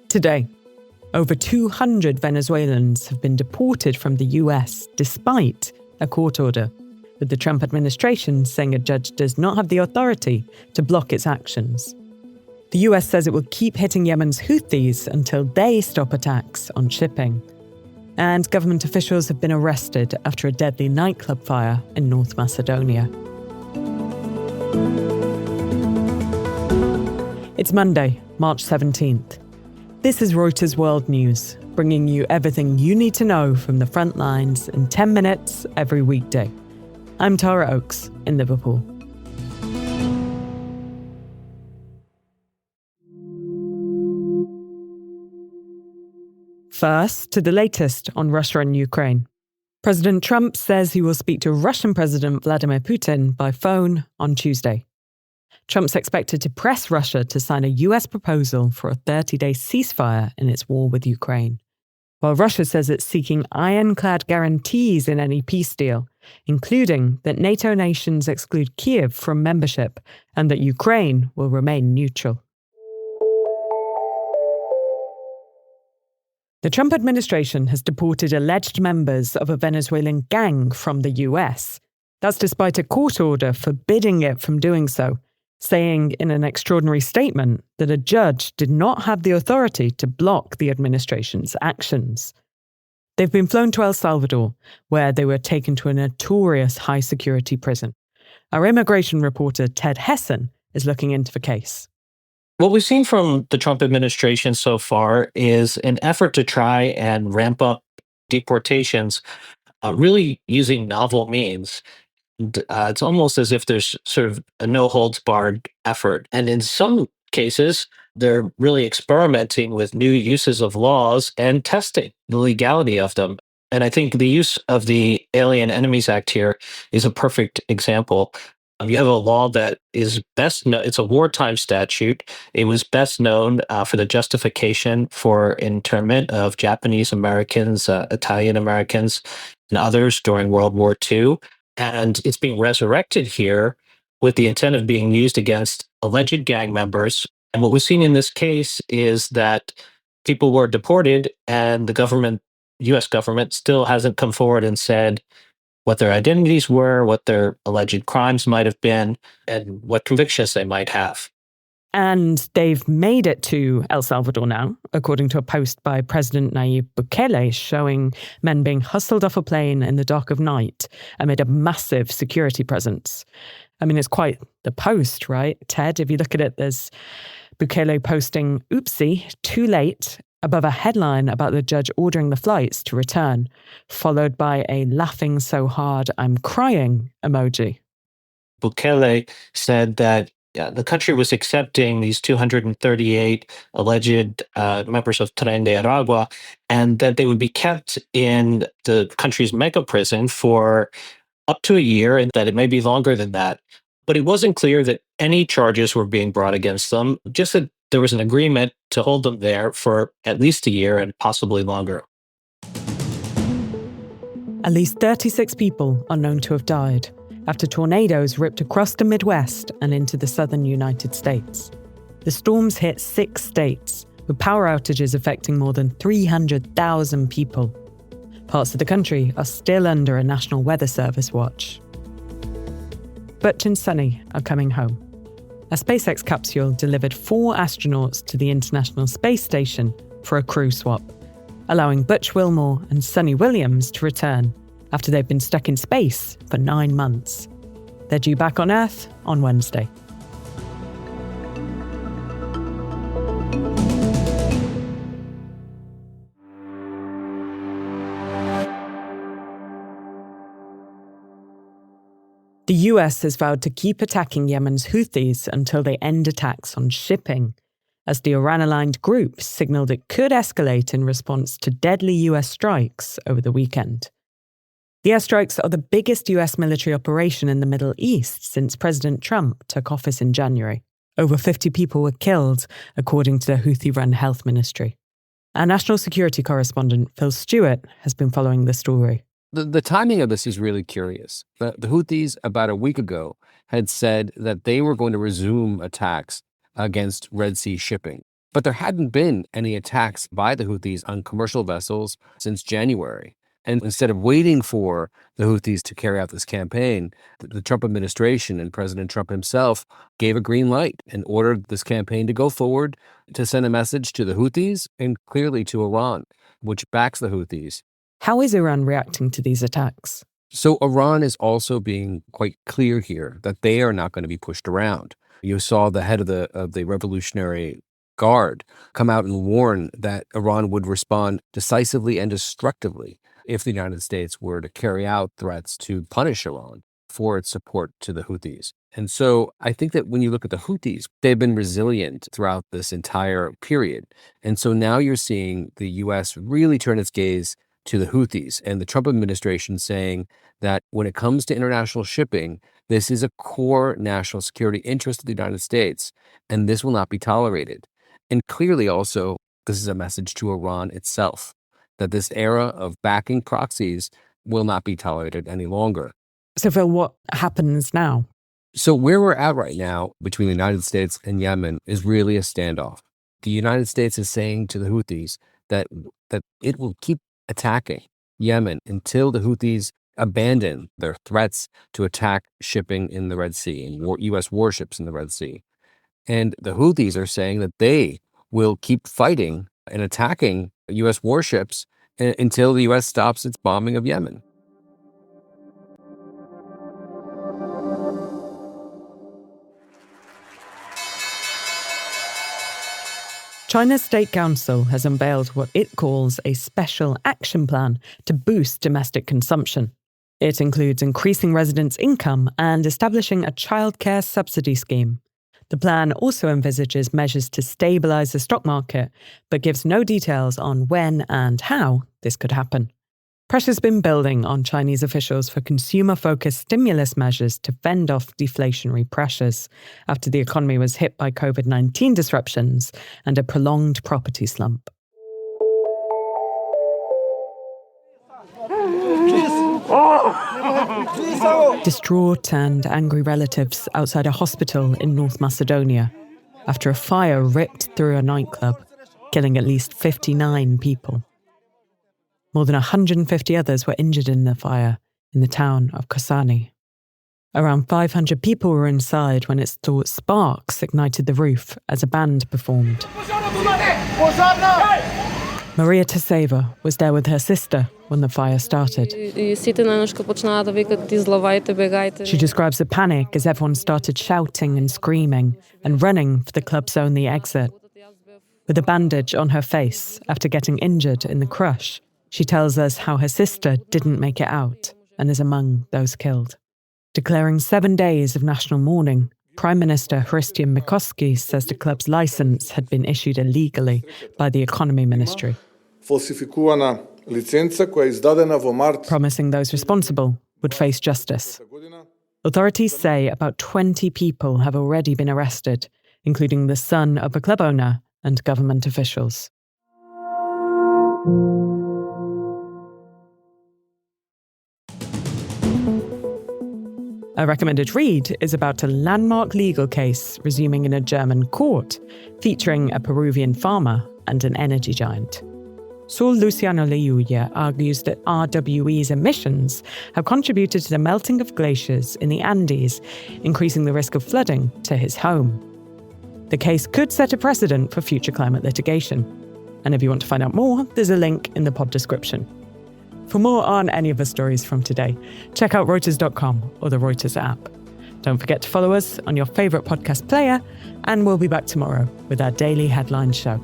Today, over 200 Venezuelans have been deported from the US despite a court order, with the Trump administration saying a judge does not have the authority to block its actions. The US says it will keep hitting Yemen's Houthis until they stop attacks on shipping. And government officials have been arrested after a deadly nightclub fire in North Macedonia. It's Monday, March 17th. This is Reuters World News, bringing you everything you need to know from the front lines in 10 minutes every weekday. I'm Tara Oakes in Liverpool. First, to the latest on Russia and Ukraine. President Trump says he will speak to Russian President Vladimir Putin by phone on Tuesday. Trump's expected to press Russia to sign a US proposal for a 30-day ceasefire in its war with Ukraine, while Russia says it's seeking ironclad guarantees in any peace deal, including that NATO nations exclude Kyiv from membership and that Ukraine will remain neutral. The Trump administration has deported alleged members of a Venezuelan gang from the US. That's despite a court order forbidding it from doing so, saying in an extraordinary statement that a judge did not have the authority to block the administration's actions. They've been flown to El Salvador, where they were taken to a notorious high-security prison. Our immigration reporter, Ted Hesson, is looking into the case. What we've seen from the Trump administration so far is an effort to try and ramp up deportations, really using novel means. It's almost as if there's sort of a no-holds-barred effort. And in some cases, they're really experimenting with new uses of laws and testing the legality of them. And I think the use of the Alien Enemies Act here is a perfect example. You have a law that is best known, it's a wartime statute. It was best known for the justification for internment of Japanese Americans, Italian Americans, and others during World War II. And it's being resurrected here with the intent of being used against alleged gang members. And what we've seen in this case is that people were deported and the government, US government, still hasn't come forward and said what their identities were, what their alleged crimes might have been, and what convictions they might have. And they've made it to El Salvador now, according to a post by President Nayib Bukele showing men being hustled off a plane in the dark of night amid a massive security presence. I mean, it's quite the post, right, Ted? If you look at it, there's Bukele posting, "Oopsie, too late," above a headline about the judge ordering the flights to return, followed by a laughing so hard I'm crying emoji. Bukele said that the country was accepting these 238 alleged members of Tren de Aragua, and that they would be kept in the country's mega prison for up to a year, and that it may be longer than that. But it wasn't clear that any charges were being brought against them, just that there was an agreement to hold them there for at least a year and possibly longer. At least 36 people are known to have died after tornadoes ripped across the Midwest and into the southern United States. The storms hit 6 states, with power outages affecting more than 300,000 people. Parts of the country are still under a National Weather Service watch. Butch and Sunny are coming home. A SpaceX capsule delivered 4 astronauts to the International Space Station for a crew swap, allowing Butch Wilmore and Sunny Williams to return after they've been stuck in space for 9 months. They're due back on Earth on Wednesday. The US has vowed to keep attacking Yemen's Houthis until they end attacks on shipping, as the Iran-aligned group signaled it could escalate in response to deadly US strikes over the weekend. The airstrikes are the biggest US military operation in the Middle East since President Trump took office in January. Over 50 people were killed, according to the Houthi-run health ministry. Our national security correspondent, Phil Stewart, has been following the story. The timing of this is really curious. The Houthis, about a week ago, had said that they were going to resume attacks against Red Sea shipping. But there hadn't been any attacks by the Houthis on commercial vessels since January. And instead of waiting for the Houthis to carry out this campaign, the Trump administration and President Trump himself gave a green light and ordered this campaign to go forward to send a message to the Houthis and clearly to Iran, which backs the Houthis. How is Iran reacting to these attacks? So Iran is also being quite clear here that they are not going to be pushed around. You saw the head of the Revolutionary Guard come out and warn that Iran would respond decisively and destructively if the United States were to carry out threats to punish Iran for its support to the Houthis. And so I think that when you look at the Houthis, they've been resilient throughout this entire period. And so now you're seeing the U.S. really turn its gaze to the Houthis and the Trump administration saying that when it comes to international shipping, this is a core national security interest of the United States, and this will not be tolerated. And clearly also, this is a message to Iran itself, that this era of backing proxies will not be tolerated any longer. So Phil, what happens now? So where we're at right now between the United States and Yemen is really a standoff. The United States is saying to the Houthis that it will keep attacking Yemen until the Houthis abandon their threats to attack shipping in the Red Sea and U.S. warships in the Red Sea. And the Houthis are saying that they will keep fighting and attacking U.S. warships until the U.S. stops its bombing of Yemen. China's State Council has unveiled what it calls a special action plan to boost domestic consumption. It includes increasing residents' income and establishing a childcare subsidy scheme. The plan also envisages measures to stabilise the stock market, but gives no details on when and how this could happen. Pressure's been building on Chinese officials for consumer-focused stimulus measures to fend off deflationary pressures after the economy was hit by COVID-19 disruptions and a prolonged property slump. Distraught and angry relatives outside a hospital in North Macedonia after a fire ripped through a nightclub, killing at least 59 people. More than 150 others were injured in the fire in the town of Kosani. Around 500 people were inside when it's thought sparks ignited the roof as a band performed. Maria Taseva was there with her sister when the fire started. She describes the panic as everyone started shouting and screaming and running for the club's only exit. With a bandage on her face after getting injured in the crush, she tells us how her sister didn't make it out and is among those killed. Declaring 7 days of national mourning, Prime Minister Christian Mikoski says the club's license had been issued illegally by the Economy Ministry, promising those responsible would face justice. Authorities say about 20 people have already been arrested, including the son of a club owner and government officials. A recommended read is about a landmark legal case resuming in a German court, featuring a Peruvian farmer and an energy giant. Saul Luciano Leuya argues that RWE's emissions have contributed to the melting of glaciers in the Andes, increasing the risk of flooding to his home. The case could set a precedent for future climate litigation. And if you want to find out more, there's a link in the pod description. For more on any of the stories from today, check out Reuters.com or the Reuters app. Don't forget to follow us on your favourite podcast player, and we'll be back tomorrow with our daily headline show.